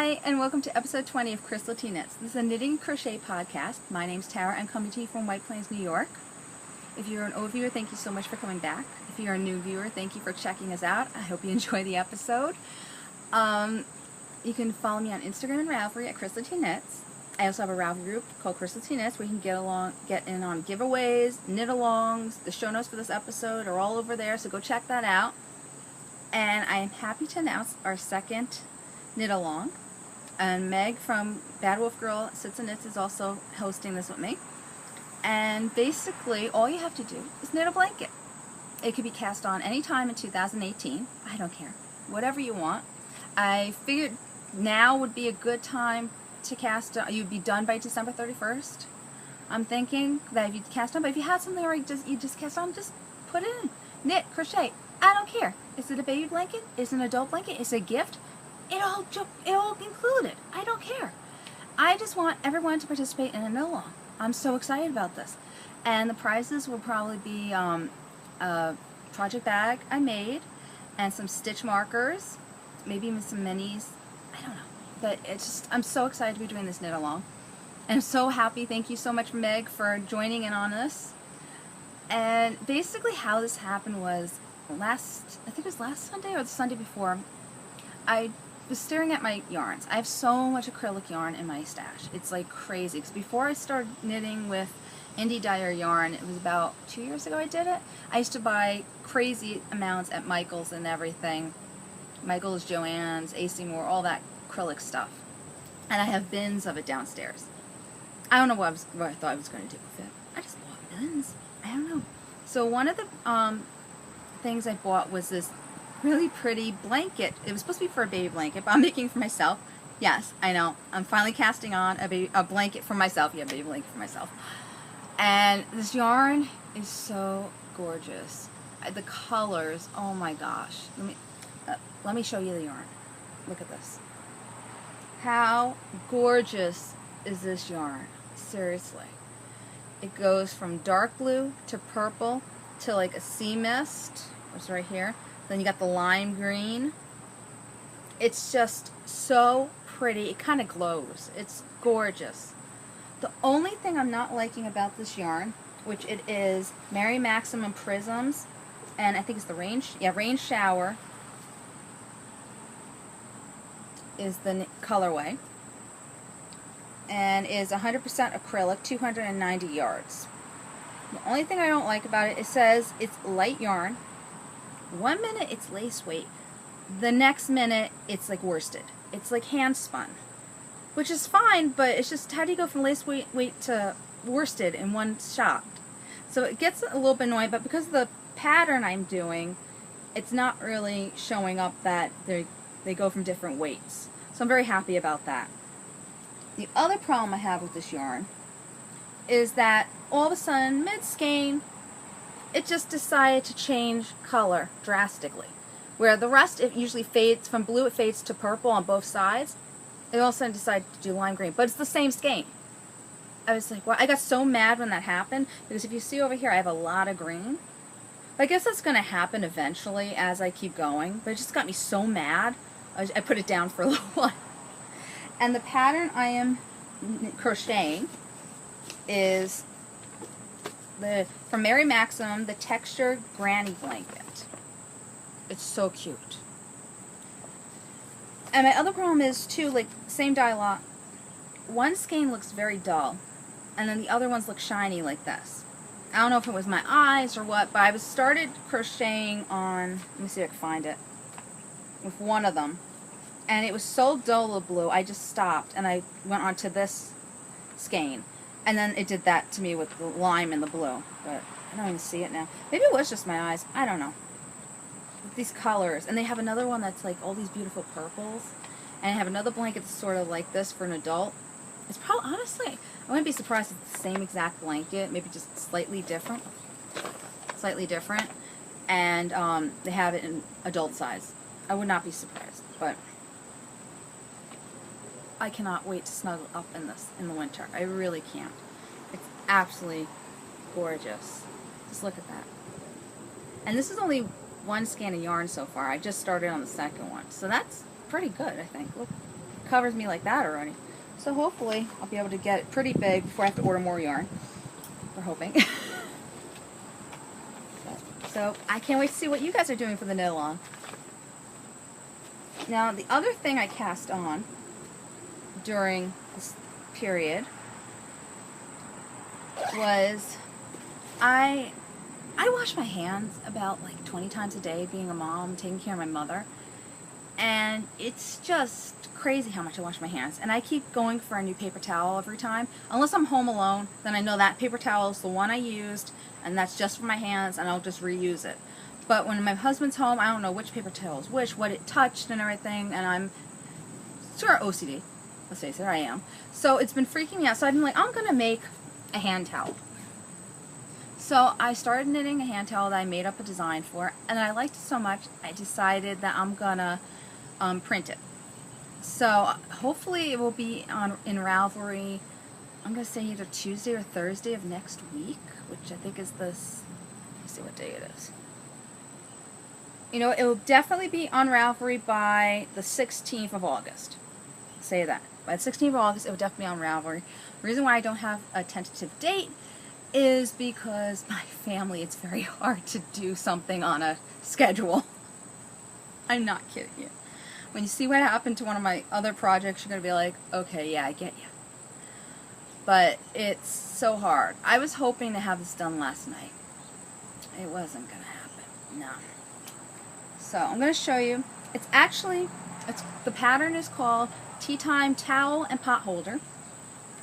Hi, and welcome to episode 20 of Crystal T Knits. This is a knitting and crochet podcast. My name's Tara. I'm coming to you from White Plains, New York. If you're an old viewer, thank you so much for coming back. If you're a new viewer, thank you for checking us out. I hope you enjoy the episode. You can follow me on Instagram and Ravelry at Crystal T Knits. I also have a Ravelry group called Crystal T Knits where you can get in on giveaways, knit-alongs. The show notes for this episode are all over there, so go check that out. And I am happy to announce our second knit-along. And Meg from Bad Wolf Girl Sits and Knits is also hosting this with me. And basically, all you have to do is knit a blanket. It could be cast on anytime in 2018. I don't care. Whatever you want. I figured now would be a good time to cast on. You'd be done by December 31st. I'm thinking that if you cast on, but if you have something already you just cast on, just put it in. Knit, crochet. I don't care. Is it a baby blanket? Is it an adult blanket? Is it a gift? It all included. I don't care. I just want everyone to participate in a knit-along. I'm so excited about this. And the prizes will probably be a project bag I made and some stitch markers, maybe even some minis. I don't know. But it's just, I'm so excited to be doing this knit-along. And I'm so happy. Thank you so much, Meg, for joining in on this. And basically how this happened was I think it was last Sunday or the Sunday before, I was staring at my yarns. I have so much acrylic yarn in my stash. It's like crazy. Because before I started knitting with Indie Dyer yarn, it was about 2 years ago I did it. I used to buy crazy amounts at Michael's and everything. Michael's, Joann's, AC Moore, all that acrylic stuff. And I have bins of it downstairs. I don't know what I thought I was going to do with it. I just bought bins. I don't know. So one of the things I bought was this really pretty blanket. It was supposed to be for a baby blanket, but I'm making it for myself. Yes, I know. I'm finally casting on a blanket for myself. Yeah, a baby blanket for myself. And this yarn is so gorgeous. The colors, oh my gosh. Let me show you the yarn. Look at this. How gorgeous is this yarn? Seriously. It goes from dark blue to purple to like a sea mist, which is right here. Then you got the lime green. It's just so pretty. It kind of glows. It's gorgeous. The only thing I'm not liking about this yarn, which it is Mary Maximum Prisms, and I think it's the Rain Shower is the colorway, and is 100% acrylic, 290 yards. The only thing I don't like about it, it says it's light yarn. 1 minute it's lace weight, the next minute it's like worsted. It's like hand spun, which is fine, but it's just how do you go from lace weight to worsted in one shot? So it gets a little bit annoying, but because of the pattern I'm doing, it's not really showing up that they go from different weights. So I'm very happy about that. The other problem I have with this yarn is that all of a sudden, mid-skein, it just decided to change color drastically. Where the rest, it usually fades, from blue it fades to purple on both sides. It all of a sudden decided to do lime green, but it's the same skein. I was like, well, I got so mad when that happened, because if you see over here, I have a lot of green. I guess that's going to happen eventually as I keep going, but it just got me so mad, I put it down for a little while. And the pattern I am crocheting is from Mary Maximum, the Texture Granny Blanket. It's so cute. And my other problem is too, like, same dye lot. One skein looks very dull, and then the other ones look shiny like this. I don't know if it was my eyes or what, but I started crocheting on, let me see if I can find it, with one of them. And it was so dull, the blue, I just stopped, and I went on to this skein. And then it did that to me with the lime and the blue. But I don't even see it now. Maybe it was just my eyes. I don't know. With these colors. And they have another one that's like all these beautiful purples. And I have another blanket that's sort of like this for an adult. It's probably, honestly, I wouldn't be surprised if it's the same exact blanket. Maybe just slightly different. Slightly different. And they have it in adult size. I would not be surprised. But I cannot wait to snuggle up in this in the winter. I really can't. It's absolutely gorgeous. Just look at that. And this is only one skein of yarn so far. I just started on the second one. So that's pretty good, I think. Look. covers me like that already. So hopefully I'll be able to get it pretty big before I have to order more yarn. We're hoping. So I can't wait to see what you guys are doing for the knit along. Now the other thing I cast on during this period was I wash my hands about like 20 times a day, being a mom, taking care of my mother. And it's just crazy how much I wash my hands. And I keep going for a new paper towel every time. Unless I'm home alone, then I know that paper towel is the one I used, and that's just for my hands, and I'll just reuse it. But when my husband's home, I don't know which paper towel is which, what it touched and everything, and I'm sort of OCD. Let's face it, I am. So it's been freaking me out. So I've been like, I'm going to make a hand towel. So I started knitting a hand towel that I made up a design for, and I liked it so much, I decided that I'm going to print it. So hopefully it will be in Ravelry, I'm going to say either Tuesday or Thursday of next week, which I think is this, let's see what day it is. You know, it will definitely be on Ravelry by the 16th of August. Say that. By the 16th of August, it will definitely be on Ravelry. The reason why I don't have a tentative date is because my family, it's very hard to do something on a schedule. I'm not kidding you. When you see what happened to one of my other projects, you're going to be like, okay, yeah, I get you. But it's so hard. I was hoping to have this done last night. It wasn't going to happen. No. So I'm going to show you. It's actually, the pattern is called Teatime Towel and Potholder.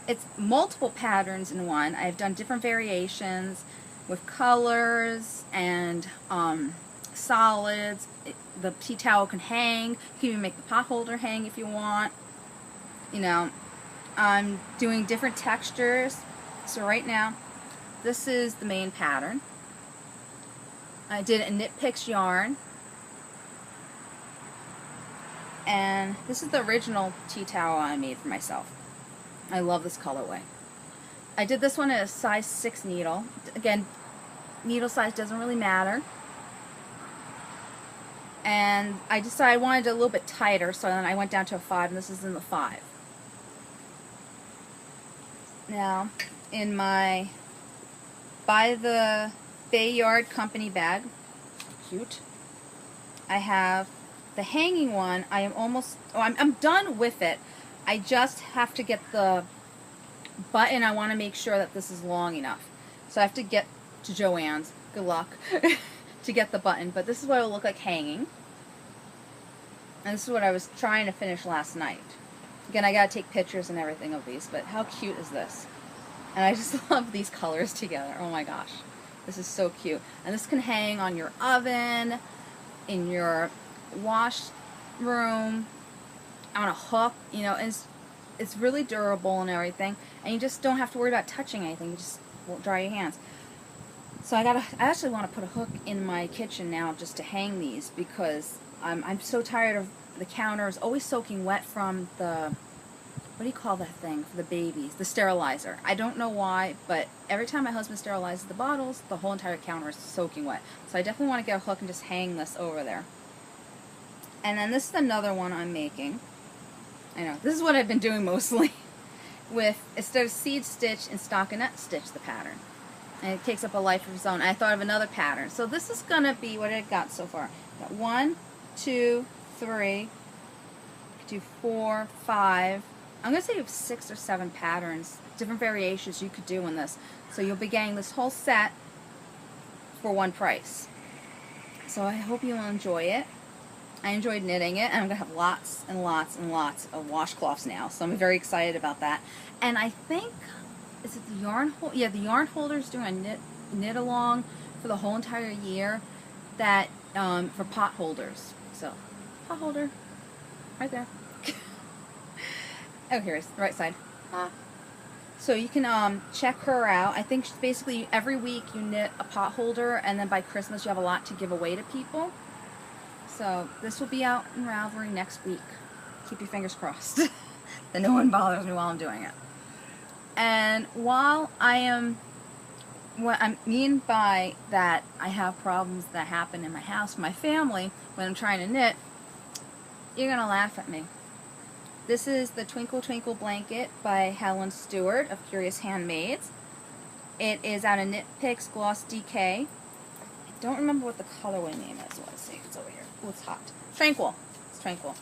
It's multiple patterns in one. I've done different variations with colors and solids. The tea towel can hang. You can even make the potholder hang if you want. You know, I'm doing different textures. So right now, this is the main pattern. I did a Knit Picks yarn. And this is the original tea towel I made for myself. I love this colorway. I did this one at a size 6 needle. Again, needle size doesn't really matter. And I decided I wanted it a little bit tighter, so then I went down to a 5, and this is in the 5. Now, in my By the Bayard Company bag, cute, I have the hanging one. I am almost, I'm done with it. I just have to get the button. I want to make sure that this is long enough. So I have to get to Joann's, good luck, to get the button. But this is what it will look like hanging. And this is what I was trying to finish last night. Again, I got to take pictures and everything of these, but how cute is this? And I just love these colors together. Oh my gosh. This is so cute. And this can hang on your oven, in your wash room, on a hook, you know, and it's really durable and everything, and you just don't have to worry about touching anything. You just won't dry your hands. So I actually want to put a hook in my kitchen now just to hang these, because I'm so tired of the counters always soaking wet from the, what do you call that thing for the babies? The sterilizer. I don't know why, but every time my husband sterilizes the bottles, the whole entire counter is soaking wet. So I definitely want to get a hook and just hang this over there. And then this is another one I'm making. I know, this is what I've been doing mostly. With, instead of seed stitch and stockinette stitch the pattern. And it takes up a life of its own. I thought of another pattern. So this is going to be what I got so far. Got 1, 2, 3, 4, 5. I'm going to say you have 6 or 7 patterns, different variations you could do in this. So you'll be getting this whole set for one price. So I hope you'll enjoy it. I enjoyed knitting it, and I'm going to have lots and lots and lots of washcloths now, so I'm very excited about that. And I think, is it the yarn holder? Yeah, the yarn holder is doing a knit along for the whole entire year, that for pot holders. So, pot holder, right there. Oh, here it is, the right side. So you can check her out. I think basically every week you knit a pot holder, and then by Christmas you have a lot to give away to people. So this will be out in Ravelry next week. Keep your fingers crossed that no one bothers me while I'm doing it. And while I am, what I mean by that, I have problems that happen in my house, my family, when I'm trying to knit, you're going to laugh at me. This is the Twinkle Twinkle Blanket by Helen Stewart of Curious Handmaids. It is out of Knit Picks Gloss DK. I don't remember what the colorway name is. Let's see. It's over here. Oh, it's hot. Tranquil. It's Tranquil.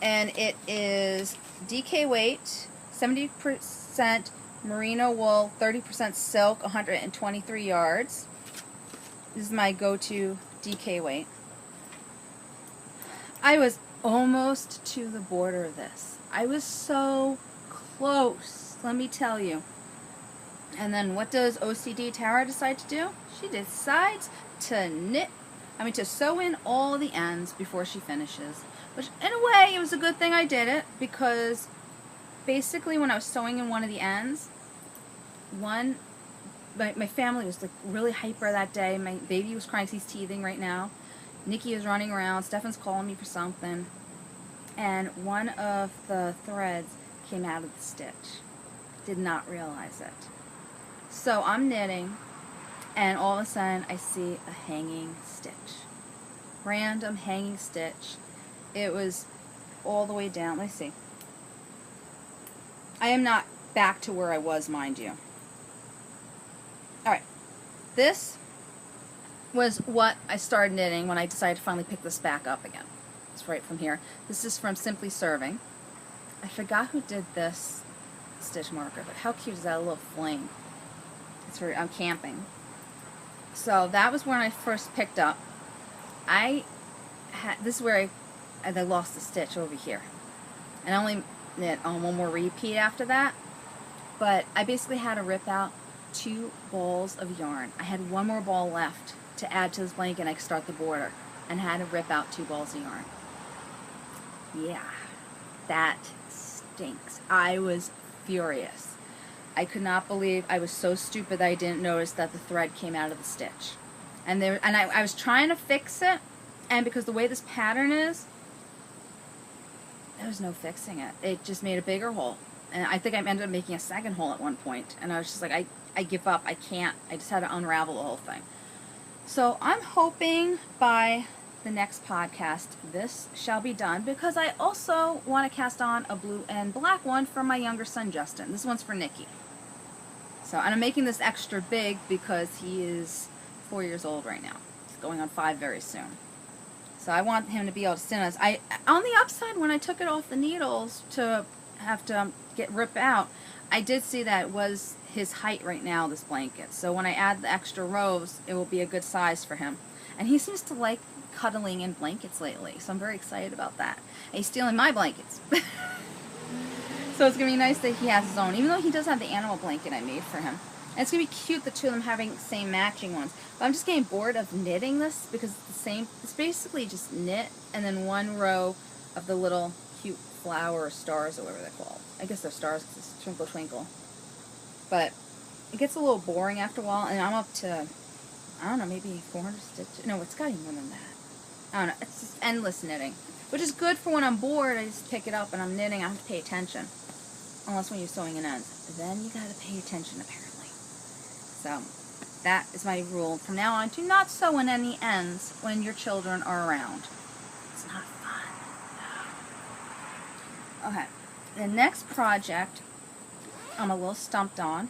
And it is DK weight, 70% merino wool, 30% silk, 123 yards. This is my go-to DK weight. I was almost to the border of this. I was so close, let me tell you. And then what does OCD Tara decide to do? She decides to to sew in all the ends before she finishes. Which, in a way, it was a good thing I did it, because basically when I was sewing in one of the ends, my family was like really hyper that day. My baby was crying, he's teething right now. Nikki is running around, Stefan's calling me for something, and one of the threads came out of the stitch. Did not realize it. So I'm knitting, and all of a sudden I see a hanging stitch. Random hanging stitch. It was all the way down. Let me see. I am not back to where I was, mind you. Alright. This was what I started knitting when I decided to finally pick this back up again. It's right from here. This is from Simply Serving. I forgot who did this stitch marker, but how cute is that little flame? It's for I'm camping. So that was when I first picked up. This is where I lost the stitch over here, and I only knit on one more repeat after that. But I basically had to rip out 2 balls of yarn. I had one more ball left to add to this blanket, and I could start the border, and had to rip out 2 balls of yarn. Yeah, that stinks. I was furious. I could not believe I was so stupid that I didn't notice that the thread came out of the stitch. And I was trying to fix it, and because the way this pattern is, there was no fixing it. It just made a bigger hole. And I think I ended up making a second hole at one point. And I was just like, I give up. I can't. I just had to unravel the whole thing. So I'm hoping by the next podcast this shall be done, because I also want to cast on a blue and black one for my younger son Justin. This one's for Nikki. So, and I'm making this extra big because he is 4 years old right now. He's going on 5 very soon. So I want him to be able to sit on this. On the upside, when I took it off the needles to have to rip out, I did see that it was his height right now, this blanket. So when I add the extra rows, it will be a good size for him. And he seems to like cuddling in blankets lately, so I'm very excited about that. And he's stealing my blankets. So it's going to be nice that he has his own, even though he does have the animal blanket I made for him. And it's going to be cute, the two of them having the same matching ones. But I'm just getting bored of knitting this, because it's the same. It's basically just knit and then one row of the little cute flower or stars or whatever they're called. I guess they're stars because it's Twinkle Twinkle. But it gets a little boring after a while, and I'm up to, I don't know, maybe 400 stitches. No, it's got even more than that. I don't know. It's just endless knitting, which is good for when I'm bored. I just pick it up and I'm knitting. I have to pay attention. Unless when you're sewing in ends. Then you gotta pay attention, apparently. So, that is my rule. From now on, do not sew in any ends when your children are around. It's not fun. No. Okay. The next project I'm a little stumped on.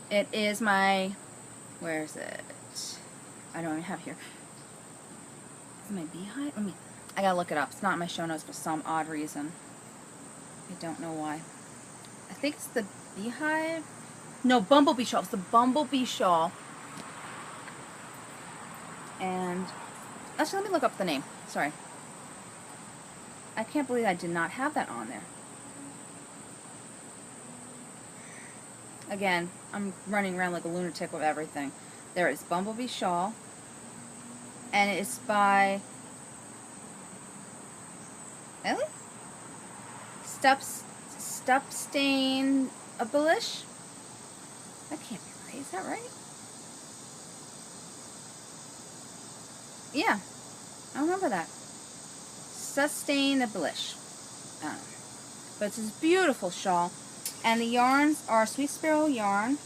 It is my, where is it? I don't even have it here. Is it my beehive? I gotta look it up. It's not in my show notes for some odd reason. I don't know why. I think it's the beehive. No, bumblebee shawl. It's the bumblebee shawl. And actually, let me look up the name. Sorry. I can't believe I did not have that on there. Again, I'm running around like a lunatic with everything. There is Bumblebee Shawl. And it's by... Really? Stupstain Abelish? That can't be right. Is that right? Yeah. I remember that. Sustainabilish. I don't know. But it's this beautiful shawl. And the yarns are Sweet Sparrow yarn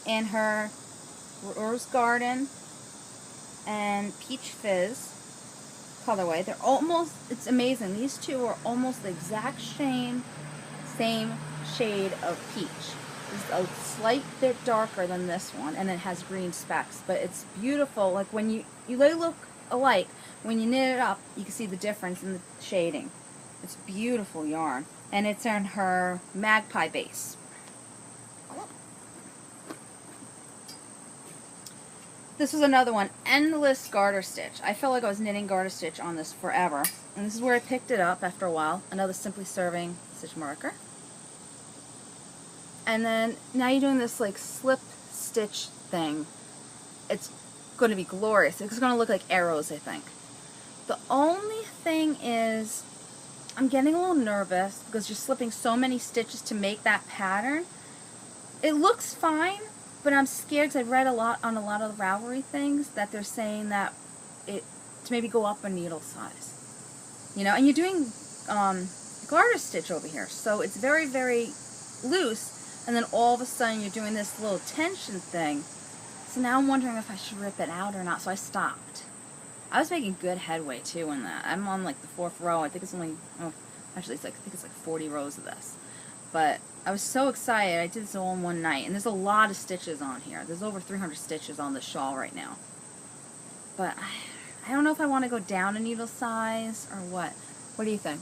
and her Rose Garden and Peach Fizz. colorway. They're almost, it's amazing. These two are almost the exact same shade of peach. It's a slight bit darker than this one, and it has green specks, but it's beautiful. Like when you they look alike. When you knit it up, you can see the difference in the shading. It's beautiful yarn, and it's on her magpie base. This was another one, endless garter stitch. I felt like I was knitting garter stitch on this forever. And this is where I picked it up after a while. Another Simply Serving stitch marker. And then now you're doing this like slip stitch thing. It's going to be glorious. It's going to look like arrows, I think. The only thing is I'm getting a little nervous because you're slipping so many stitches to make that pattern. It looks fine. But I'm scared because I've read a lot on a lot of the Ravelry things that they're saying that to maybe go up a needle size. You know, and you're doing garter stitch over here. So it's very, very loose. And then all of a sudden you're doing this little tension thing. So now I'm wondering if I should rip it out or not. So I stopped. I was making good headway too in that. I'm on like the 4th row. I think it's only, actually it's like, I think it's like 40 rows of this. But I was so excited. I did this all in one night. And there's a lot of stitches on here. There's over 300 stitches on the shawl right now. But I don't know if I want to go down a needle size or what. What do you think?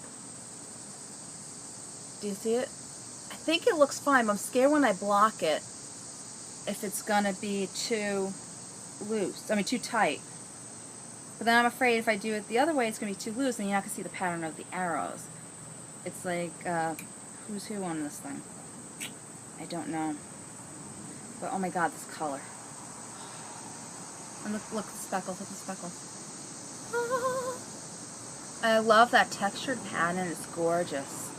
Do you see it? I think it looks fine, but I'm scared when I block it if it's going to be too loose. I mean, too tight. But then I'm afraid if I do it the other way, it's going to be too loose and you're not going to see the pattern of the arrows. It's like... who's who on this thing? I don't know. But oh my god, this color. And look the speckles, look the speckles. Ah. I love that textured pattern, it's gorgeous.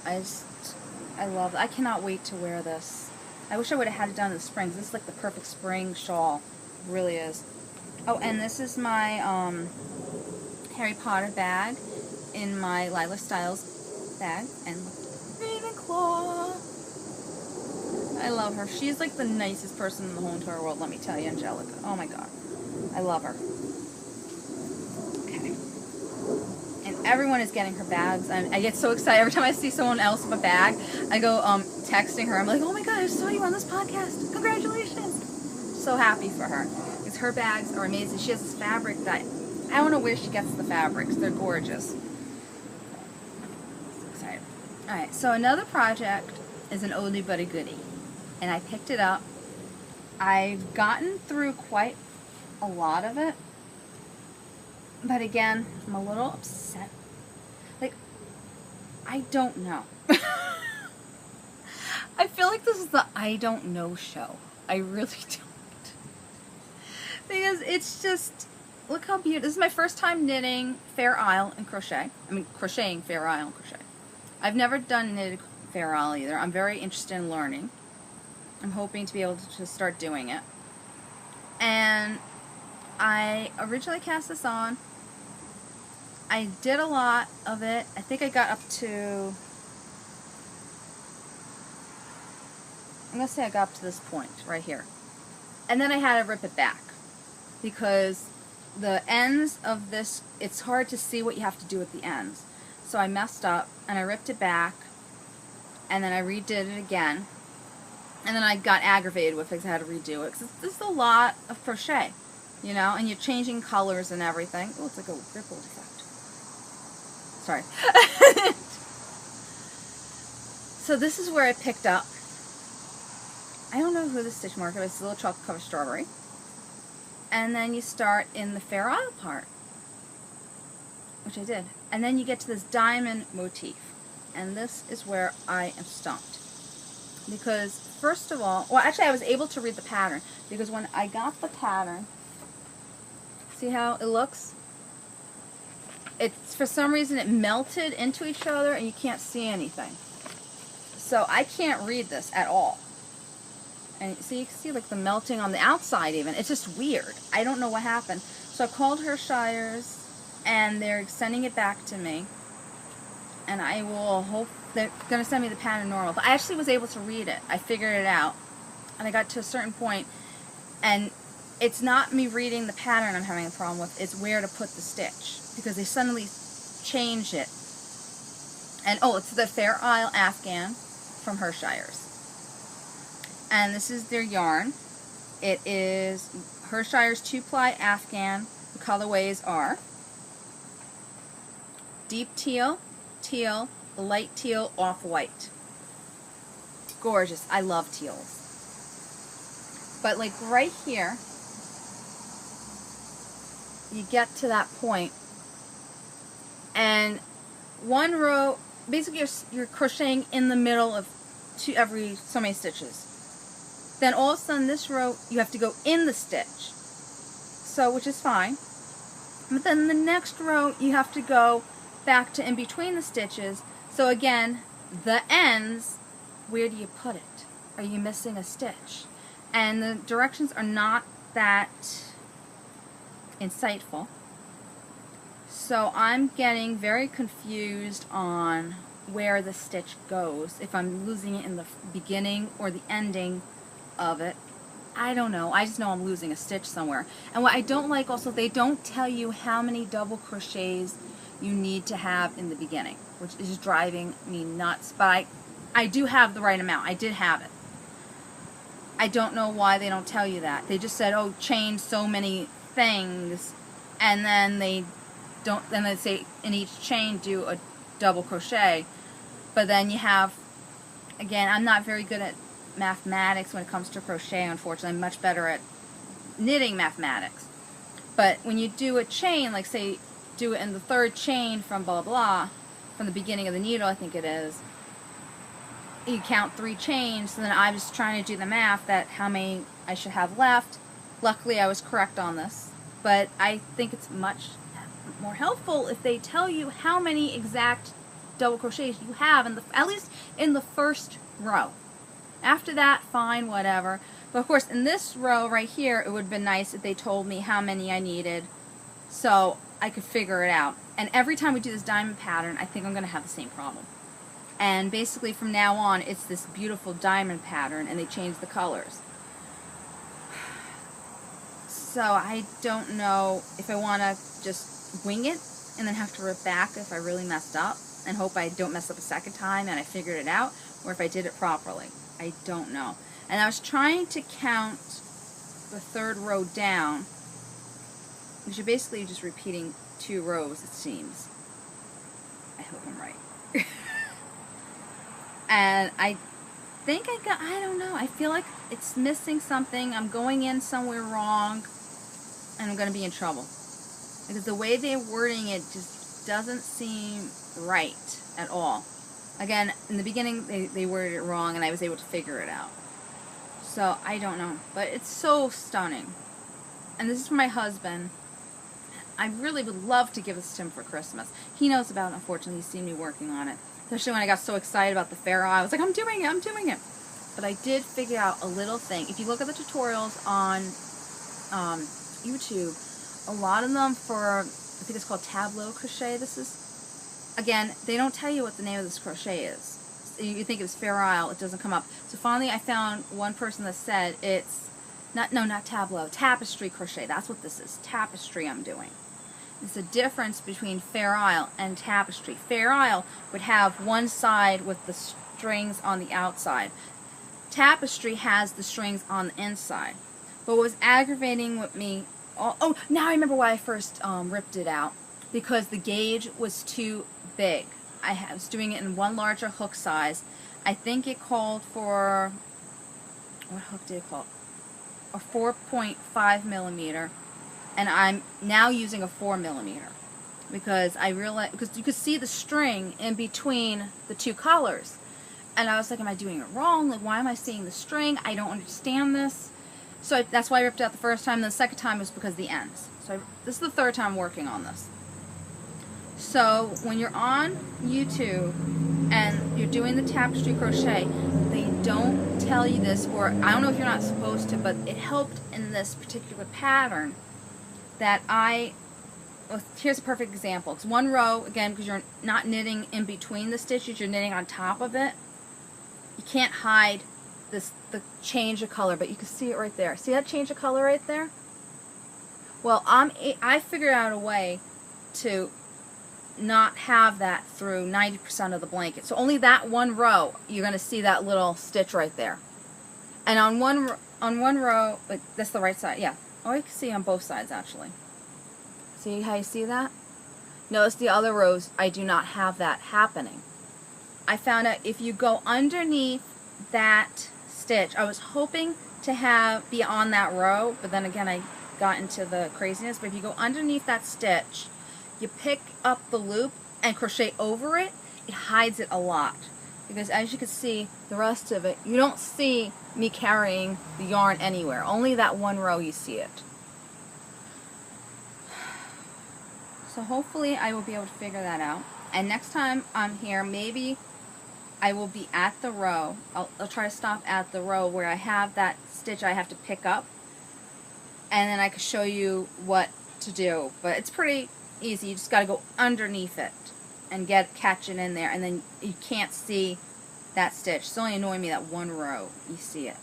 I love it. I cannot wait to wear this. I wish I would have had it done in the spring. This is like the perfect spring shawl. It really is. Oh, and this is my Harry Potter bag in my Lila Styles bag, and Ravenclaw. I love her. She's like the nicest person in the whole entire world, let me tell you, Angelica. Oh my god. I love her. Okay. And everyone is getting her bags. I get so excited every time I see someone else with a bag. I go texting her. I'm like, oh my god, I saw you on this podcast. Congratulations. So happy for her. Because her bags are amazing. She has this fabric that I don't know where she gets the fabrics. They're gorgeous. Alright, so another project is an oldie but a goodie. And I picked it up. I've gotten through quite a lot of it. But again, I'm a little upset. Like, I don't know. I feel like this is the I don't know show. I really don't. Because it's just, look how beautiful. This is my first time knitting Fair Isle and crochet. I mean, crocheting Fair Isle and crochet. I've never done knitted Fair Isle either. I'm very interested in learning. I'm hoping to be able to start doing it. And I originally cast this on. I did a lot of it. I think I got up to... I'm going to say I got up to this point right here. And then I had to rip it back. Because the ends of this, it's hard to see what you have to do at the ends. So I messed up, and I ripped it back, and then I redid it again, and then I got aggravated with it because I had to redo it, because this is a lot of crochet, you know, and you're changing colors and everything. Oh, it's like a ripple effect. Sorry. So this is where I picked up, I don't know who the stitch marker is, it's a little chocolate covered strawberry, and then you start in the Fair Isle part, which I did. And then you get to this diamond motif. And this is where I am stumped. Because, first of all, well, actually I was able to read the pattern. Because when I got the pattern, see how it looks? It's, for some reason, it melted into each other and you can't see anything. So I can't read this at all. And so you can see like the melting on the outside even. It's just weird. I don't know what happened. So I called Hirshires, and they're sending it back to me, and I will hope they're going to send me the pattern normal. But I actually was able to read it. I figured it out, and I got to a certain point, and it's not me reading the pattern I'm having a problem with, it's where to put the stitch, because they suddenly change it. And oh, it's the Fair Isle Afghan from Hershires. And this is their yarn. It is Hershire's 2-ply Afghan. The colorways are deep teal, teal, light teal, off-white. Gorgeous. I love teals. But like right here, you get to that point, and one row, basically you're crocheting in the middle of every so many stitches. Then all of a sudden this row you have to go in the stitch, so which is fine. But then the next row you have to go back to in between the stitches. So again, the ends, where do you put it? Are you missing a stitch? And the directions are not that insightful. So I'm getting very confused on where the stitch goes, if I'm losing it in the beginning or the ending of it. I don't know. I just know I'm losing a stitch somewhere. And what I don't like also, they don't tell you how many double crochets you need to have in the beginning, which is driving me nuts. But I do have the right amount. I did have it. I don't know why they don't tell you that. They just said, oh, chain so many things, and then they don't, then they say in each chain do a double crochet. But then you have, again, I'm not very good at mathematics when it comes to crochet, unfortunately. I'm much better at knitting mathematics. But when you do a chain, like say do it in the third chain from blah blah, from the beginning of the needle, I think it is, you count 3 chains. So then I was trying to do the math that how many I should have left. Luckily I was correct on this, but I think it's much more helpful if they tell you how many exact double crochets you have in the, at least in the first row. After that, fine, whatever. But of course, in this row right here, it would have been nice if they told me how many I needed so I could figure it out. And every time we do this diamond pattern, I think I'm going to have the same problem. And basically from now on, it's this beautiful diamond pattern, and they change the colors. So I don't know if I want to just wing it and then have to rip back if I really messed up and hope I don't mess up a second time and I figured it out, or if I did it properly. I don't know. And I was trying to count the third row down, which you're basically just repeating 2 rows, it seems. I hope I'm right. And I think I don't know, I feel like it's missing something. I'm going in somewhere wrong, and I'm going to be in trouble. Because the way they're wording it just doesn't seem right at all. Again, in the beginning, they worded it wrong, and I was able to figure it out. So, I don't know. But it's so stunning. And this is for my husband. I really would love to give this to him for Christmas. He knows about it, unfortunately. He's seen me working on it. Especially when I got so excited about the Fair Isle. I was like, I'm doing it, I'm doing it. But I did figure out a little thing. If you look at the tutorials on YouTube, a lot of them for, I think it's called tableau crochet, this is, again, they don't tell you what the name of this crochet is. You think it's Fair Isle, it doesn't come up. So finally I found one person that said it's, not tableau, tapestry crochet. That's what this is, tapestry I'm doing. It's a difference between Fair Isle and tapestry. Fair Isle would have one side with the strings on the outside. Tapestry has the strings on the inside. But what was aggravating with me, oh, now I remember why I first ripped it out. Because the gauge was too big. I was doing it in one larger hook size. I think it called for, what hook did it call? A 4.5 millimeter. And I'm now using a 4 millimeter. Because I realized, because you could see the string in between the 2 colors. And I was like, am I doing it wrong? Like, why am I seeing the string? I don't understand this. So that's why I ripped it out the first time. The second time was because of the ends. So this is the third time working on this. So when you're on YouTube and you're doing the tapestry crochet, they don't tell you this, or I don't know if you're not supposed to, but it helped in this particular pattern that well, here's a perfect example. It's one row, again, because you're not knitting in between the stitches, you're knitting on top of it. You can't hide the change of color, but you can see it right there. See that change of color right there? Well, I figured out a way to not have that through 90% of the blanket. So only that one row, you're going to see that little stitch right there. And on one row, like that's the right side, yeah. Oh, you can see on both sides actually. See how you see that? Notice the other rows, I do not have that happening. I found out if you go underneath that stitch, I was hoping to be on that row, but then again I got into the craziness, but if you go underneath that stitch, you pick up the loop and crochet over it, it hides it a lot. Because as you can see, the rest of it, you don't see me carrying the yarn anywhere. Only that one row you see it. So hopefully I will be able to figure that out. And next time I'm here, maybe I will be at the row. I'll try to stop at the row where I have that stitch I have to pick up. And then I can show you what to do. But it's pretty easy. You just got to go underneath it and catch it in there. And then you can't see that stitch. It's only annoying me that one row. You see it.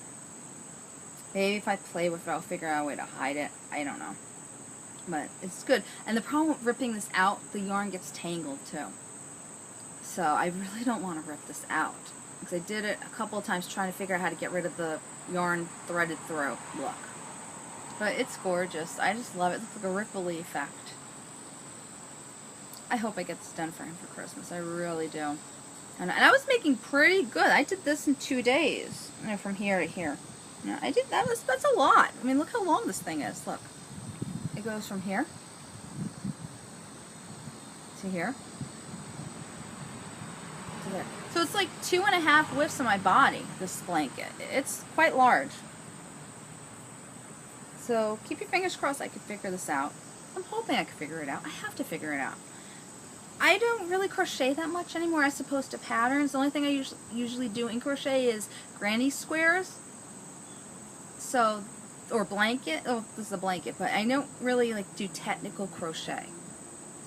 Maybe if I play with it, I'll figure out a way to hide it. I don't know. But it's good. And the problem with ripping this out, the yarn gets tangled too. So I really don't want to rip this out. Because I did it a couple of times trying to figure out how to get rid of the yarn threaded through. Look. But it's gorgeous. I just love it. It looks like a ripply effect. I hope I get this done for him for Christmas. I really do. And I was making pretty good. I did this in 2 days. You know, from here to here. You know, I did that. That's a lot. I mean, look how long this thing is. Look. It goes from here to here to there. So it's like 2.5 widths of my body, this blanket. It's quite large. So keep your fingers crossed I can figure this out. I'm hoping I can figure it out. I have to figure it out. I don't really crochet that much anymore as opposed to patterns. The only thing I usually do in crochet is granny squares. So, or blanket. Oh, this is a blanket, but I don't really like do technical crochet.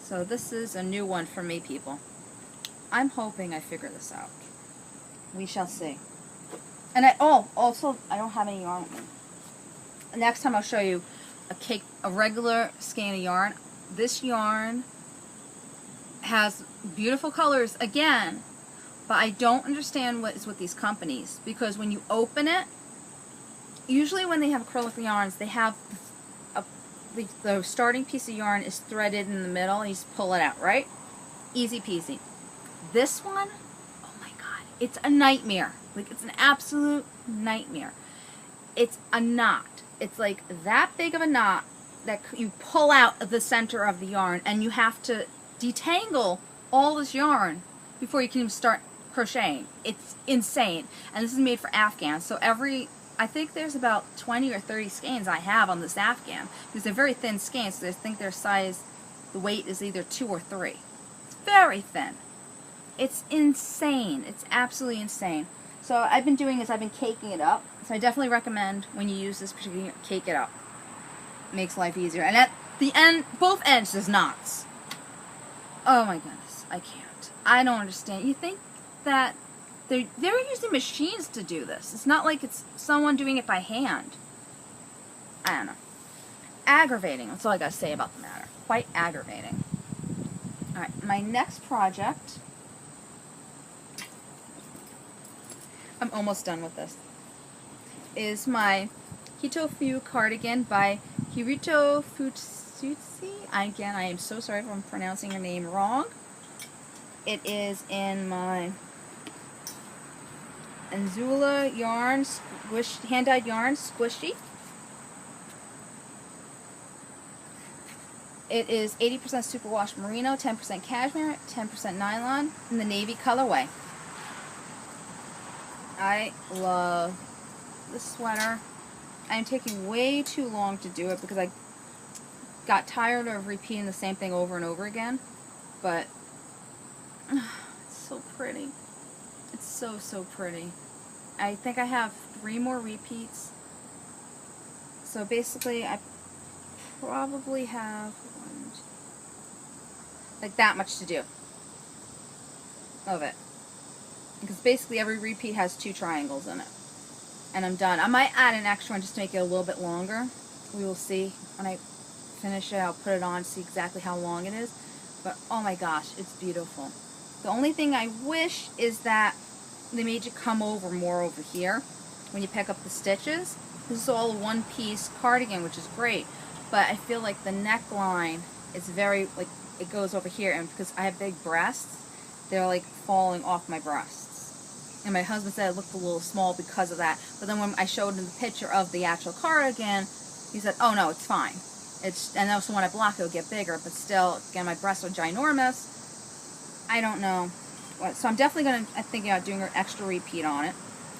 So this is a new one for me, people. I'm hoping I figure this out. We shall see. And also I don't have any yarn with me. Next time I'll show you a regular skein of yarn. This yarn has beautiful colors again, but I don't understand what is with these companies, because when you open it, usually when they have acrylic yarns, they have the starting piece of yarn is threaded in the middle and you just pull it out, right? Easy peasy. This one, oh my god, it's a nightmare. Like, it's an absolute nightmare. It's a knot. It's like that big of a knot that you pull out of the center of the yarn, and you have to detangle all this yarn before you can even start crocheting. It's insane. And this is made for Afghans, so I think there's about 20 or 30 skeins I have on this Afghan, because they're very thin skeins, so I think their size, the weight is either 2 or 3. It's very thin. It's insane. It's absolutely insane. So I've been doing is I've been caking it up. So I definitely recommend when you use this particular, cake it up. It makes life easier. And at the end, both ends, there's knots. Oh my goodness, I can't. I don't understand. You think that they're using machines to do this. It's not like it's someone doing it by hand. I don't know. Aggravating. That's all I gotta say about the matter. Quite aggravating. Alright, my next project, I'm almost done with this, is my Hitofu cardigan by Hirito Futsutsi. Again, I am so sorry if I'm pronouncing your name wrong. It is in my Anzula yarn, hand-dyed yarn, squishy. It is 80% superwash merino, 10% cashmere, 10% nylon, in the navy colorway. I love this sweater. I'm taking way too long to do it because I got tired of repeating the same thing over and over again. But it's so pretty. It's so, so pretty. I think I have 3 more repeats. So basically I probably have like that much to do of it. Because basically every repeat has 2 triangles in it. And I'm done. I might add an extra one just to make it a little bit longer. We will see when I finish it, I'll put it on, see exactly how long it is. But oh my gosh, it's beautiful. The only thing I wish is that they made you come over more over here when you pick up the stitches. This is all a one-piece cardigan, which is great, but I feel like the neckline is very, like, it goes over here, and because I have big breasts, they're like falling off my breasts. And my husband said it looked a little small because of that, but then when I showed him the picture of the actual cardigan, he said, oh no, it's fine. And also when I block it, it'll get bigger, but still, again, my breasts are ginormous. I don't know. So I'm definitely going to, I'm thinking about doing an extra repeat on it.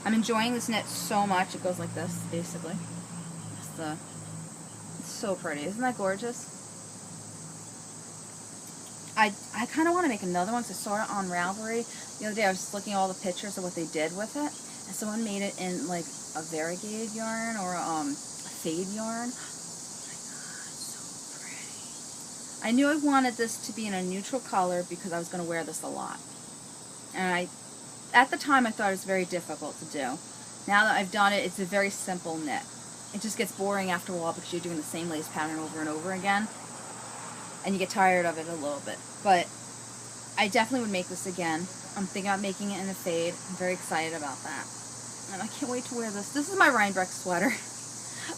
I'm enjoying this knit so much. It goes like this, basically. It's so pretty. Isn't that gorgeous? I kind of want to make another one because I saw it on Ravelry. The other day I was looking at all the pictures of what they did with it. And someone made it in like a variegated yarn or a fade yarn. I knew I wanted this to be in a neutral color because I was going to wear this a lot. And at the time I thought it was very difficult to do. Now that I've done it, it's a very simple knit. It just gets boring after a while because you're doing the same lace pattern over and over again. And you get tired of it a little bit. But I definitely would make this again. I'm thinking about making it in a fade. I'm very excited about that. And I can't wait to wear this. This is my Rhinebeck sweater.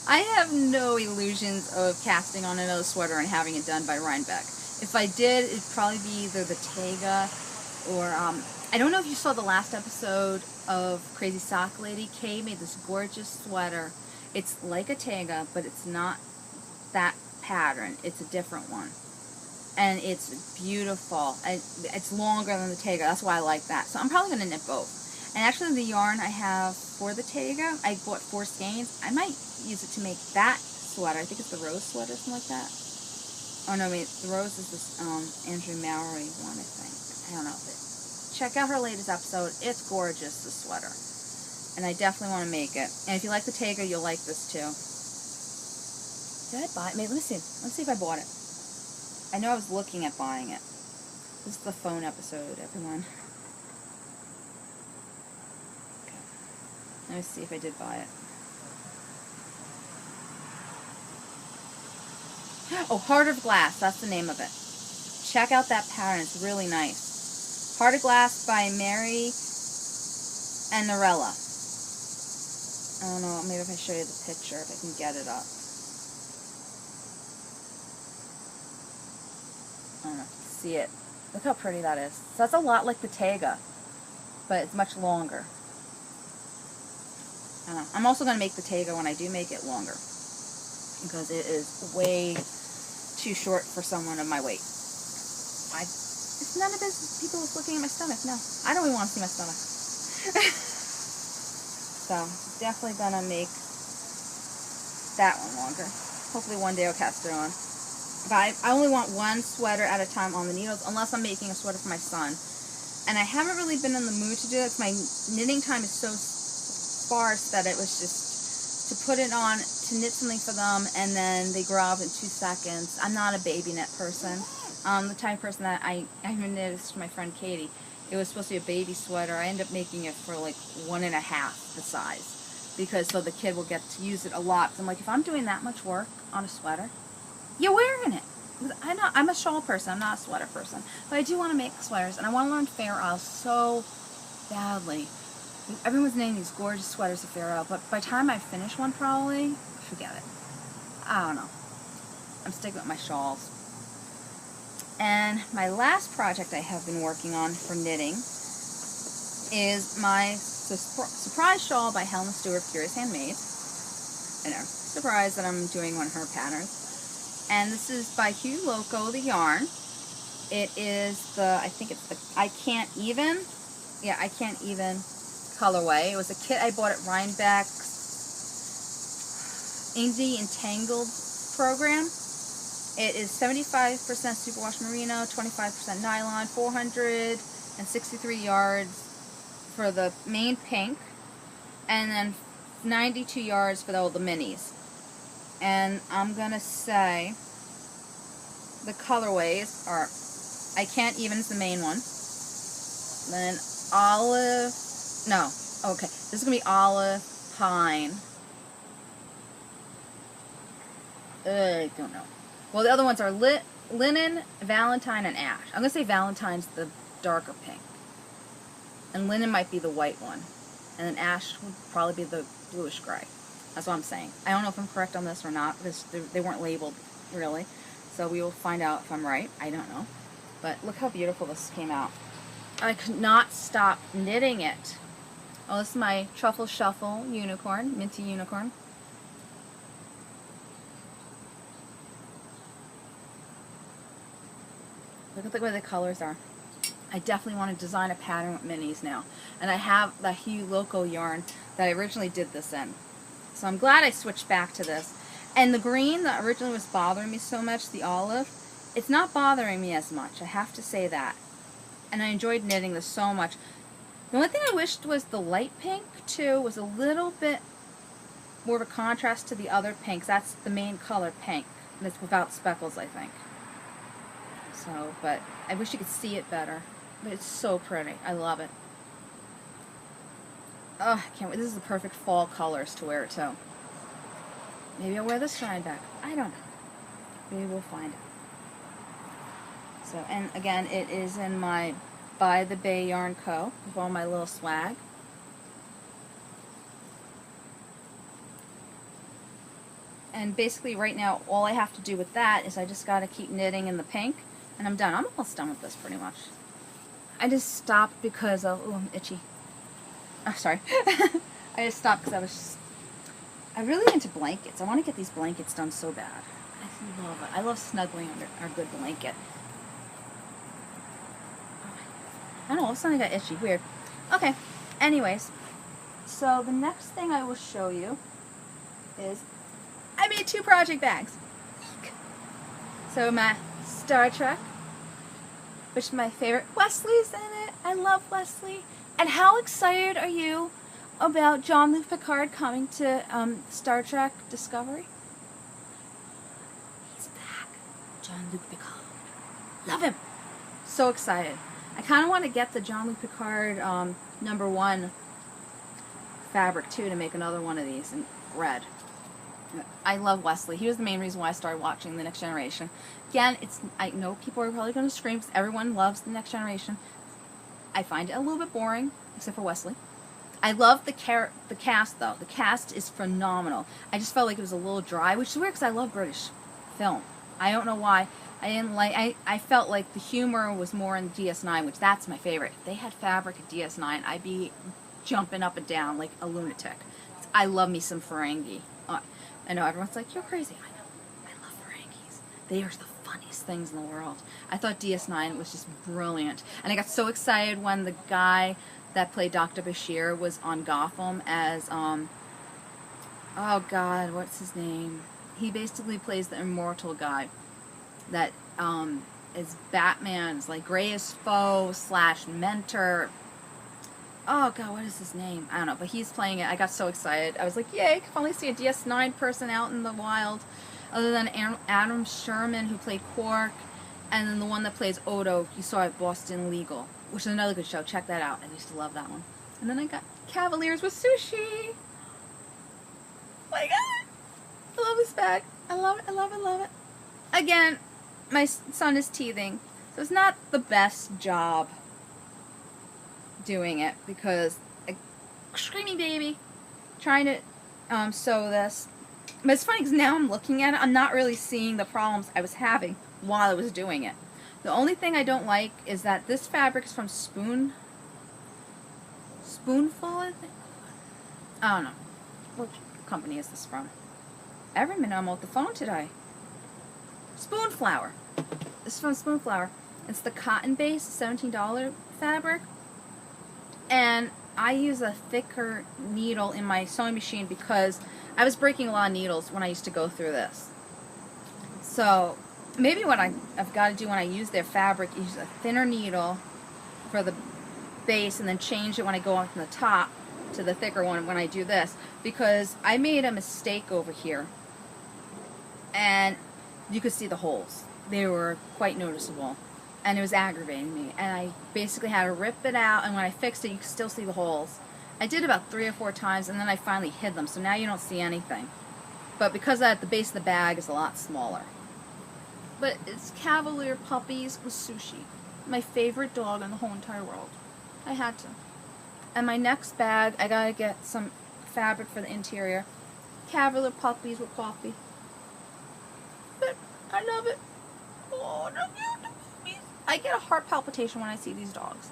I have no illusions of casting on another sweater and having it done by Rhinebeck. If I did, it'd probably be either the Tega or, I don't know if you saw the last episode of Crazy Sock Lady. Kay made this gorgeous sweater. It's like a Tega, but it's not that pattern. It's a different one. And it's beautiful. It's longer than the Tega. That's why I like that. So I'm probably going to knit both. And actually the yarn I have for the Tega, I bought 4 skeins. I might use it to make that sweater. I think it's the rose sweater, something like that. Oh no, wait, the rose is this Andrew Mowry one, I think. I don't know. But check out her latest episode. It's gorgeous, this sweater. And I definitely want to make it. And if you like the Tega, you'll like this too. Did I buy it? Maybe, let me see. Let's see if I bought it. I know I was looking at buying it. This is the phone episode, everyone. Let me see if I did buy it. Oh, Heart of Glass. That's the name of it. Check out that pattern. It's really nice. Heart of Glass by Mary and Norella. I don't know. Maybe if I show you the picture, if I can get it up. I don't know. See it. Look how pretty that is. So that's a lot like the Tega, but it's much longer. I'm also going to make the Tega when I do make it longer because it is way too short for someone of my weight. It's none of this. People are looking at my stomach. No, I don't even want to see my stomach. So definitely going to make that one longer. Hopefully one day I'll cast it on. But I only want one sweater at a time on the needles unless I'm making a sweater for my son. And I haven't really been in the mood to do it. My knitting time is so sparse that it was just to put it on, to knit something for them, and then they grow up in 2 seconds. I'm not a baby knit person. The type of person that I even knit this for my friend Katie. It was supposed to be a baby sweater. I ended up making it for like 1.5 the size because so the kid will get to use it a lot. So I'm like, if I'm doing that much work on a sweater, you're wearing it. I'm a shawl person. I'm not a sweater person. But I do want to make sweaters, and I want to learn Fair Isle so badly. Everyone's knitting these gorgeous sweaters of Fair Isle, but by the time I finish one, probably, forget it. I don't know. I'm sticking with my shawls. And my last project I have been working on for knitting is my surprise shawl by Helen Stewart, Curious Handmaids. I know, surprised that I'm doing one of her patterns. And this is by Hugh Loco, the yarn. It is the, I think it's the I Can't Even. Yeah, I Can't Even colorway. It was a kit I bought at Rhinebeck's Indie Entangled program. It is 75% superwash merino, 25% nylon, 463 yards for the main pink, and then 92 yards for all the minis. And I'm gonna say the colorways are I Can't Even is the main one. Then olive, no, okay, this is gonna be olive, pine. I don't know. Well, the other ones are linen, Valentine, and ash. I'm going to say Valentine's the darker pink. And linen might be the white one. And then ash would probably be the bluish gray. That's what I'm saying. I don't know if I'm correct on this or not, because they weren't labeled, really. So we will find out if I'm right. I don't know. But look how beautiful this came out. I could not stop knitting it. Oh, this is my Truffle Shuffle unicorn, minty unicorn. Look at the way the colors are. I definitely want to design a pattern with minis now. And I have the Hue Loco yarn that I originally did this in. So I'm glad I switched back to this. And the green that originally was bothering me so much, the olive, it's not bothering me as much. I have to say that. And I enjoyed knitting this so much. The only thing I wished was the light pink, too, was a little bit more of a contrast to the other pinks. That's the main color pink. And it's without speckles, I think. So, but I wish you could see it better. But it's so pretty. I love it. Oh, I can't wait. This is the perfect fall colors to wear it too. Maybe I'll wear this shine back. I don't know. Maybe we'll find out. So, and again, it is in my By the Bay Yarn Co. with all my little swag. And basically right now, all I have to do with that is I just got to keep knitting in the pink. And I'm done. I'm almost done with this pretty much. I just stopped because of, oh, I'm itchy. Oh, sorry. I just stopped because I'm really into blankets. I want to get these blankets done so bad. I love it. I love snuggling under a good blanket. I don't know, all of a sudden I got itchy. Weird. Okay. Anyways, so the next thing I will show you is I made 2 project bags. So my Star Trek, which is my favorite. Wesley's in it. I love Wesley. And how excited are you about Jean-Luc Picard coming to Star Trek Discovery? He's back. Jean-Luc Picard. Love him. So excited. I kind of want to get the Jean-Luc Picard #1 fabric too to make another one of these in red. I love Wesley. He was the main reason why I started watching The Next Generation. Again, I know people are probably going to scream because everyone loves The Next Generation. I find it a little bit boring, except for Wesley. I love the cast, though. The cast is phenomenal. I just felt like it was a little dry, which is weird because I love British film. I don't know why. I felt like the humor was more in DS9, which that's my favorite. If they had fabric at DS9, I'd be jumping up and down like a lunatic. I love me some Ferengi. I know everyone's like, you're crazy. I know. I love Ferengis. They are the funniest things in the world. I thought DS9 was just brilliant. And I got so excited when the guy that played Dr. Bashir was on Gotham as, oh God, what's his name? He basically plays the immortal guy that is Batman's, like, greatest foe / mentor. Oh God, what is his name? I don't know, but he's playing it. I got so excited. I was like, yay, I can finally see a DS9 person out in the wild. Other than Adam Sherman, who played Quark, and then the one that plays Odo, you saw at Boston Legal, which is another good show. Check that out. I used to love that one. And then I got Cavaliers with Sushi. Oh my God. I love this bag. I love it, I love it, I love it. Again, my son is teething, so it's not the best job doing it because screaming baby trying to sew this. But it's funny because now I'm looking at it, I'm not really seeing the problems I was having while I was doing it. The only thing I don't like is that this fabric is from Spoonful, I think. I don't know. What company is this from? Every minute I'm on the phone today. Spoonflower. This is from Spoonflower. It's the cotton base, $17 fabric. And I use a thicker needle in my sewing machine because I was breaking a lot of needles when I used to go through this. So maybe what I've got to do when I use their fabric is use a thinner needle for the base and then change it when I go on from the top to the thicker one when I do this, because I made a mistake over here and you could see the holes. They were quite noticeable. And it was aggravating me, and I basically had to rip it out, and when I fixed it, you could still see the holes. I did about 3 or 4 times, and then I finally hid them, so now you don't see anything. But because of that, the base of the bag is a lot smaller. but it's Cavalier Puppies with Sushi. My favorite dog in the whole entire world. I had to. And my next bag, I gotta get some fabric for the interior. Cavalier Puppies with Coffee. But I love it. Oh, they're beautiful. I get a heart palpitation when I see these dogs.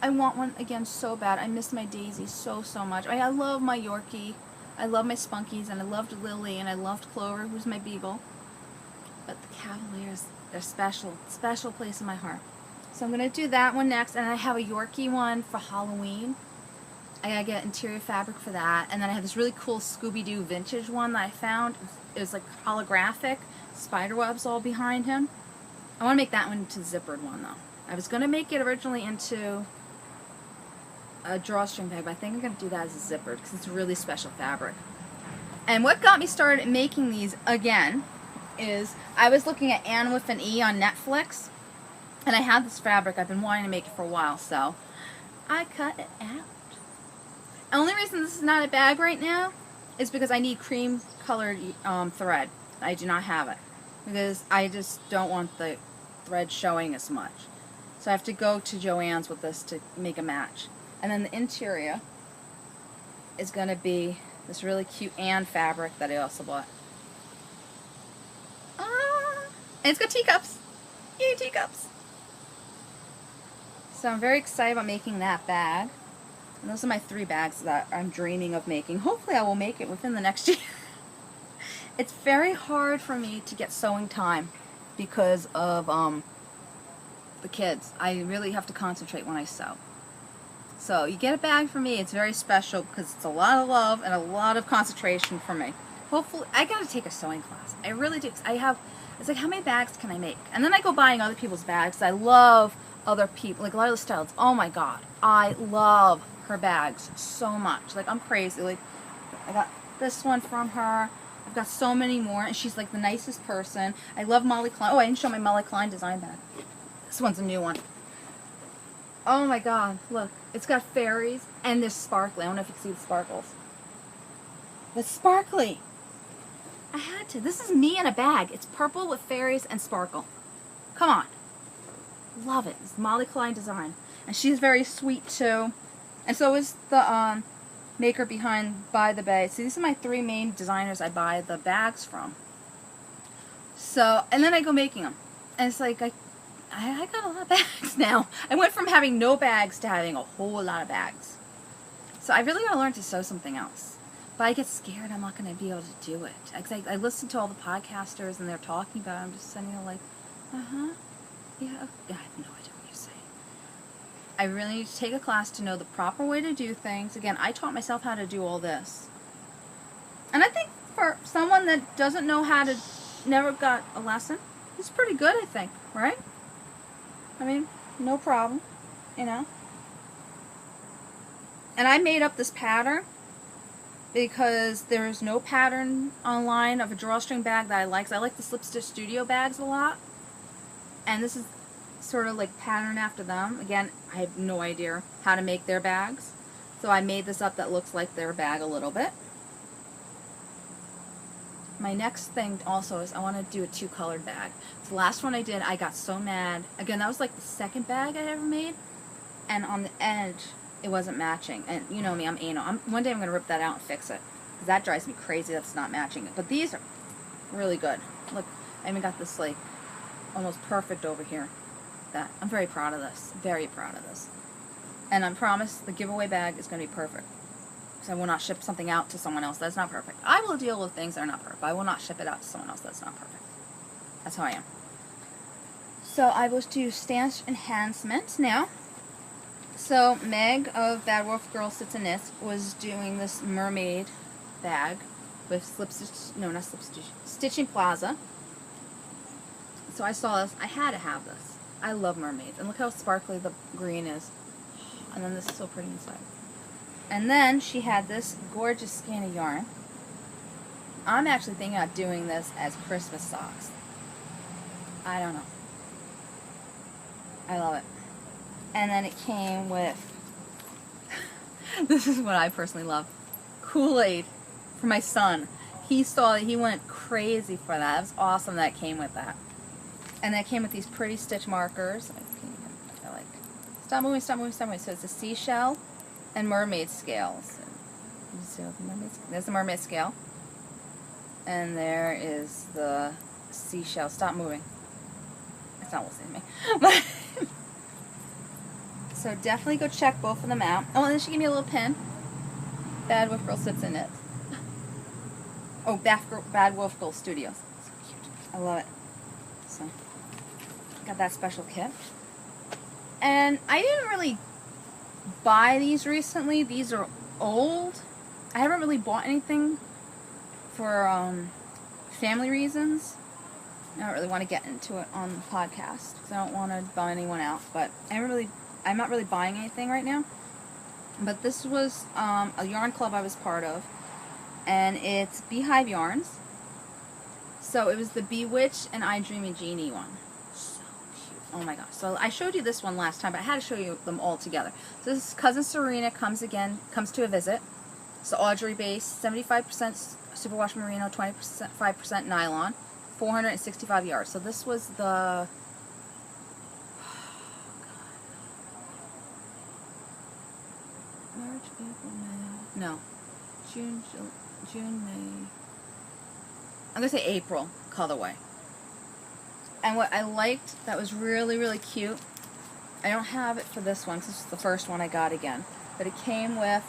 I want one again so bad. I miss my Daisy so much. I love my Yorkie. I love my Spunkies, and I loved Lily, and I loved Clover, who's my Beagle. But the Cavaliers, they're special place in my heart. So I'm going to do that one next, and I have a Yorkie one for Halloween. I gotta get interior fabric for that. And then I have this really cool Scooby-Doo vintage one that I found. It was like holographic, spider webs all behind him. I want to make that one into a zippered one, though. I was going to make it originally into a drawstring bag, but I think I'm going to do that as a zippered because it's a really special fabric. And what got me started making these again is I was looking at Anne with an E on Netflix, and I had this fabric. I've been wanting to make it for a while, so I cut it out. The only reason this is not a bag right now is because I need cream colored thread. I do not have it because I just don't want the thread showing as much. So I have to go to Joann's with this to make a match. And then the interior is going to be this really cute Anne fabric that I also bought. And it's got teacups. Yay, teacups. So I'm very excited about making that bag. And those are my 3 bags that I'm dreaming of making. Hopefully I will make it within the next year. It's very hard for me to get sewing time because of the kids. I really have to concentrate when I sew. So you get a bag for me, it's very special because it's a lot of love and a lot of concentration for me. Hopefully, I gotta take a sewing class. I really do. It's like, how many bags can I make? And then I go buying other people's bags. I love other people, like a lot of the styles. Oh my God, I love her bags so much. Like, I'm crazy. Like, I got this one from her. I've got so many more, and she's like the nicest person. I love Molly Klein. Oh, I didn't show my Molly Klein design bag. This one's a new one. Oh my God, look. It's got fairies, and there's sparkly. I don't know if you can see the sparkles. It's sparkly. I had to. This is me in a bag. It's purple with fairies and sparkle. Come on. Love it. It's Molly Klein design. And she's very sweet too. And so is the maker behind By the Bay. See, these are my 3 main designers I buy the bags from. So, and then I go making them. And it's like, I got a lot of bags now. I went from having no bags to having a whole lot of bags. So I really got to learn to sew something else. But I get scared I'm not going to be able to do it. I listen to all the podcasters and they're talking about it. I'm just sitting there like, yeah, I have no idea what you're saying. I really need to take a class to know the proper way to do things. Again, I taught myself how to do all this. And I think for someone that doesn't know how to, never got a lesson, it's pretty good, I think, right? I mean, no problem, you know. And I made up this pattern because there's no pattern online of a drawstring bag that I like. So I like the Slip Stitch Studio bags a lot. And this is sort of like patterned after them. Again, I have no idea how to make their bags. So I made this up that looks like their bag a little bit. My next thing also is I want to do a 2-colored bag. The last one I did, I got so mad. Again, that was like the 2nd bag I ever made. And on the edge, it wasn't matching. And you know me, I'm anal. One day I'm going to rip that out and fix it. Because that drives me crazy that's not matching it. But these are really good. Look, I even got this like almost perfect over here. I'm very proud of this. Very proud of this. And I promise the giveaway bag is going to be perfect. So I will not ship something out to someone else that's not perfect. I will deal with things that are not perfect. I will not ship it out to someone else that's not perfect. That's how I am. So I will do stance enhancement now. So Meg of Bad Wolf Girl Sits and Knits was doing this mermaid bag with Stitching Plaza. So I saw this. I had to have this. I love mermaids. And look how sparkly the green is. And then this is so pretty inside. And then she had this gorgeous skein of yarn. I'm actually thinking about doing this as Christmas socks. I don't know. I love it. And then it came with, this is what I personally love, Kool-Aid for my son. He saw that, he went crazy for that. It was awesome that it came with that. And then it came with these pretty stitch markers. I like, stop moving, stop moving, stop moving. So it's a seashell and mermaid scales. There's the mermaid scale. And there is the seashell. Stop moving. It's not listening to me. So definitely go check both of them out. Oh, and then she gave me a little pin. Bad Wolf Girl Sits and Knits. Oh, Bad Wolf Girl Studios. So cute. I love it. So, got that special kit. And I didn't really buy these recently. These are old. I haven't really bought anything for family reasons. I don't really want to get into it on the podcast because I don't want to buy anyone out. But I'm not really buying anything right now. But this was a yarn club I was part of, and it's Beehive Yarns. So it was the Bewitched and I Dream a Genie one. So cute. Oh my gosh. So I showed you this one last time, but I had to show you them all together. So this is Cousin Serena comes to a visit. So Audrey base, 75% superwash merino, 5% nylon, 465 yards. So this was the March, April, May. No. June, May. I'm going to say April colorway. And what I liked that was really, really cute, I don't have it for this one because this is the first one I got again, but it came with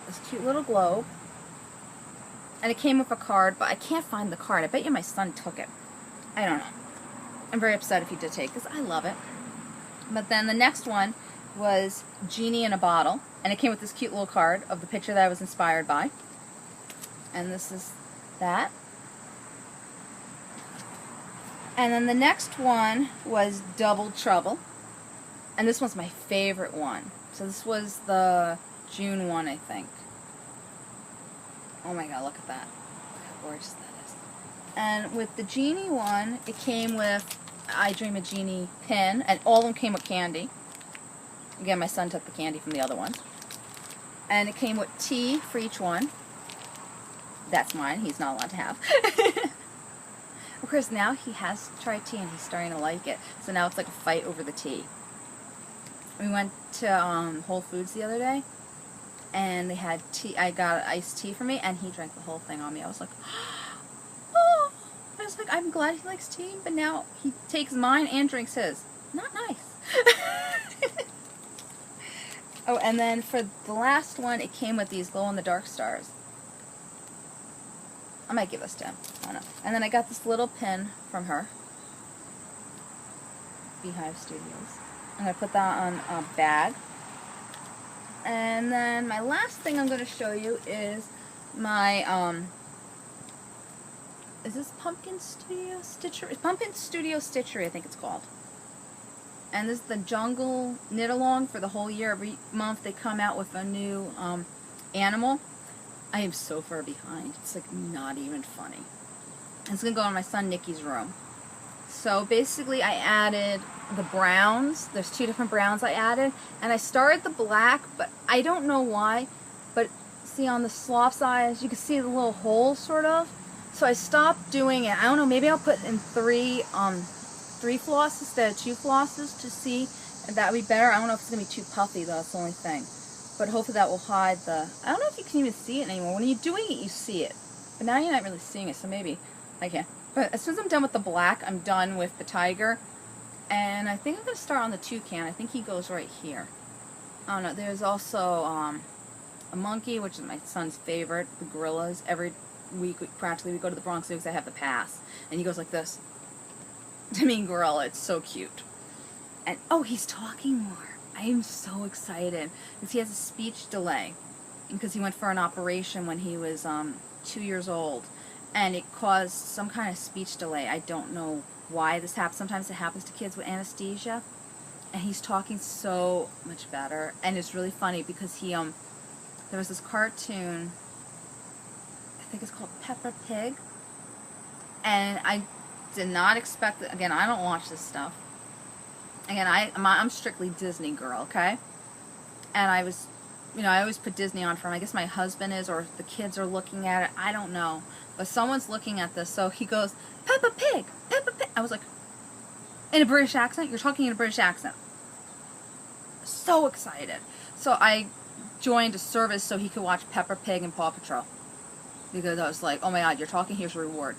this cute little globe, and it came with a card, but I can't find the card. I bet you my son took it. I don't know. I'm very upset if he did take it because I love it. But then the next one was Genie in a Bottle, and it came with this cute little card of the picture that I was inspired by. And this is that. And then the next one was Double Trouble. And this one's my favorite one. So this was the June one, I think. Oh my god, look at that. Look how gorgeous that is. And with the Genie one, it came with I Dream a Genie pin, and all of them came with candy. Again, my son took the candy from the other ones. And it came with tea for each one. That's mine. He's not allowed to have. Of course, now he has tried tea and he's starting to like it. So now it's like a fight over the tea. We went to Whole Foods the other day, and they had tea. I got iced tea for me, and he drank the whole thing on me. I was like, oh! I was like, I'm glad he likes tea, but now he takes mine and drinks his. Not nice. Oh, and then for the last one, it came with these glow-in-the-dark stars. I might give this to him. I don't know. And then I got this little pin from her. Beehive Studios. I'm going to put that on a bag. And then my last thing I'm going to show you is my, is this Pumpkin Studio Stitchery? Pumpkin Studio Stitchery, I think it's called. And this is the Jungle Knit-Along for the whole year. Every month they come out with a new animal. I am so far behind. It's like not even funny. It's going to go in my son Nikki's room. So basically I added the browns. There's two different browns I added. And I started the black, but I don't know why. But see on the slop sides, you can see the little holes sort of. So I stopped doing it. I don't know, maybe I'll put in three flosses instead of 2 flosses to see if that would be better. I don't know if it's going to be too puffy though, that's the only thing. But hopefully that will hide the... I don't know if you can even see it anymore. When you're doing it, you see it. But now you're not really seeing it, so maybe I can. But as soon as I'm done with the black, I'm done with the tiger. And I think I'm going to start on the toucan. I think he goes right here. I don't know. There's also a monkey, which is my son's favorite, the gorillas. Every week, practically, we go to the Bronx Zoo because I have the pass. And he goes like this. To me, gorilla. It's so cute. And, oh, he's talking more. I am so excited because he has a speech delay because he went for an operation when he was 2 years old, and it caused some kind of speech delay. I don't know why this happens. Sometimes it happens to kids with anesthesia, and he's talking so much better, and it's really funny because he there was this cartoon, I think it's called Peppa Pig, and I did not expect it. Again, I don't watch this stuff. Again, I'm strictly Disney girl, okay? And I was, you know, I always put Disney on for him. I guess my husband is, or the kids are looking at it. I don't know. But someone's looking at this, so he goes, Peppa Pig! Peppa Pig! I was like, In a British accent? You're talking in a British accent. So excited. So I joined a service so he could watch Peppa Pig and Paw Patrol. Because I was like, oh my god, you're talking, here's your reward.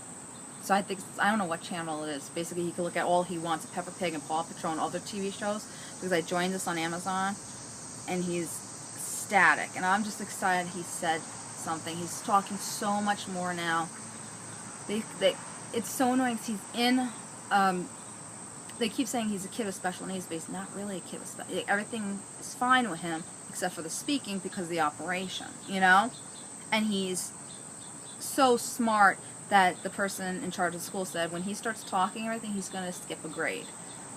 So I think, I don't know what channel it is. Basically, he could look at all he wants, Peppa Pig and Paw Patrol and other TV shows. Because I joined this on Amazon. And he's ecstatic. And I'm just excited he said something. He's talking so much more now. It's so annoying because he's in, they keep saying he's a kid with special needs, but he's not really a kid with special needs. Everything is fine with him, except for the speaking because of the operation, you know? And he's so smart that the person in charge of the school said when he starts talking and everything, he's going to skip a grade.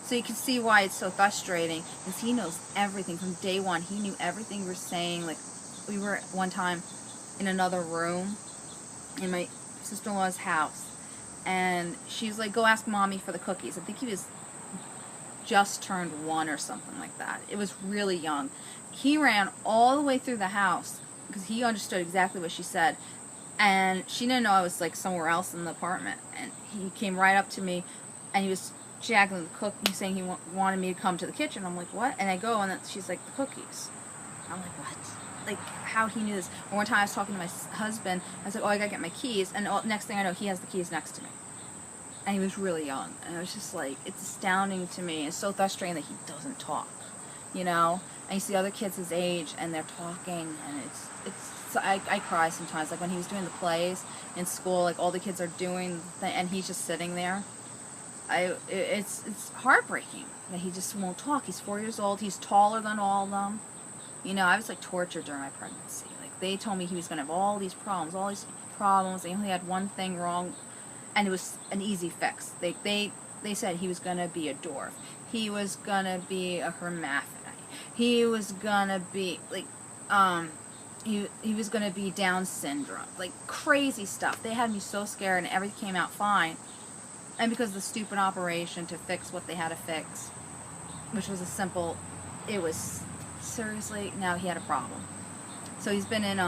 So you can see why it's so frustrating, because he knows everything from day one. He knew everything we were saying. Like, we were one time in another room in my sister-in-law's house, and she was like, go ask mommy for the cookies. I think he was just turned 1 or something like that. It was really young. He ran all the way through the house because he understood exactly what she said, and she didn't know I was like somewhere else in the apartment. And he came right up to me, and he was jagging the cookie, saying he wanted me to come to the kitchen. I'm like, what? And I go, and then she's like, the cookies. I'm like, what? Like, how he knew this. Or one time I was talking to my husband, I was like, oh, I gotta get my keys, and next thing I know, he has the keys next to me. And he was really young, and I was just like, it's astounding to me. It's so frustrating that he doesn't talk, you know? And you see other kids his age, and they're talking, and so I cry sometimes. Like when he was doing the plays in school, like all the kids are doing, and he's just sitting there. It's heartbreaking that he just won't talk. He's 4 years old. He's taller than all of them. You know, I was like tortured during my pregnancy. Like they told me he was going to have all these problems. They only had one thing wrong, and it was an easy fix. They said he was going to be a dwarf. He was going to be a hermaphrodite. He was going to be like he was going to be Down syndrome. Like crazy stuff. They had me so scared, and everything came out fine. And because of the stupid operation to fix what they had to fix, which was it was seriously, now he had a problem. So he's been in,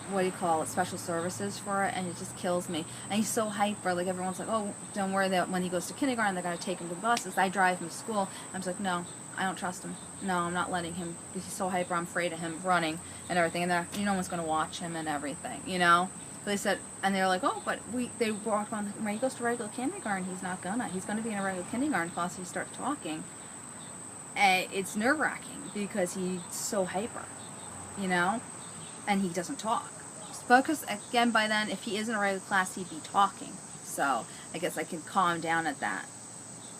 what do you call it, special services for it, and it just kills me. And he's so hyper, like everyone's like, oh, don't worry that when he goes to kindergarten, they're going to take him to the buses. I drive him to school. I'm just like, no, I don't trust him. No, I'm not letting him, because he's so hyper, I'm afraid of him running and everything. And no one's going to watch him and everything, you know? They said, and they were like, oh, but they walked on, when he goes to regular kindergarten, he's going to be in a regular kindergarten class if he starts talking. And it's nerve-wracking because he's so hyper, you know, and he doesn't talk. Because, again, by then, if he is in a regular class, he'd be talking. So I guess I can calm down at that.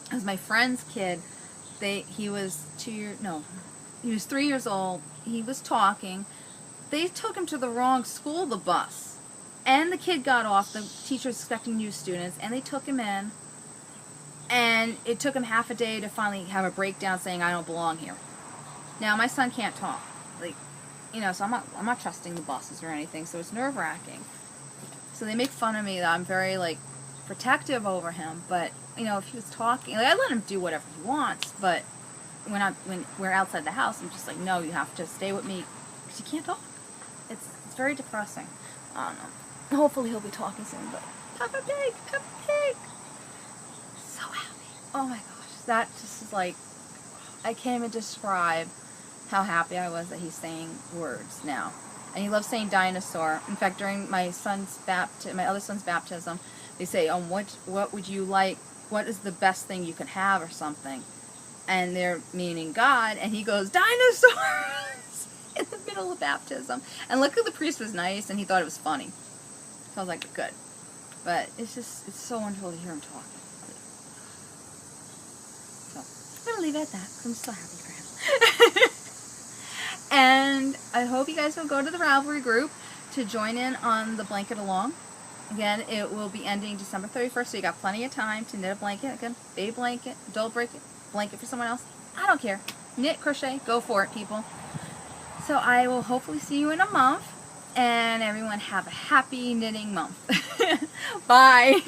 Because my friend's kid, he was 3 years old. He was talking. They took him to the wrong school, the bus. And the kid got off, the teacher was expecting new students, and they took him in, and it took him half a day to finally have a breakdown saying, I don't belong here. Now, my son can't talk, like, you know, so I'm not trusting the buses or anything, so it's nerve-wracking. So they make fun of me that I'm very, like, protective over him, but, you know, if he was talking, like, I let him do whatever he wants, but when we're outside the house, I'm just like, no, you have to stay with me, because you can't talk. It's very depressing. I don't know. Hopefully he'll be talking soon, but Peppa Pig! So happy. Oh my gosh. That just is like, I can't even describe how happy I was that he's saying words now. And he loves saying dinosaur. In fact, during my other son's baptism, they say, what would you like, what is the best thing you could have or something? And they're meaning God, and he goes, dinosaurs! In the middle of baptism. And luckily the priest was nice, and he thought it was funny. So I was like, good. But it's so wonderful to hear him talk. So, I'm going to leave it at that, because I'm so happy for him. And I hope you guys will go to the Ravelry group to join in on the blanket along. Again, it will be ending December 31st, so you got plenty of time to knit a blanket. Again, baby blanket, adult blanket for someone else. I don't care. Knit, crochet, go for it, people. So I will hopefully see you in a month. And everyone have a happy knitting month. Bye.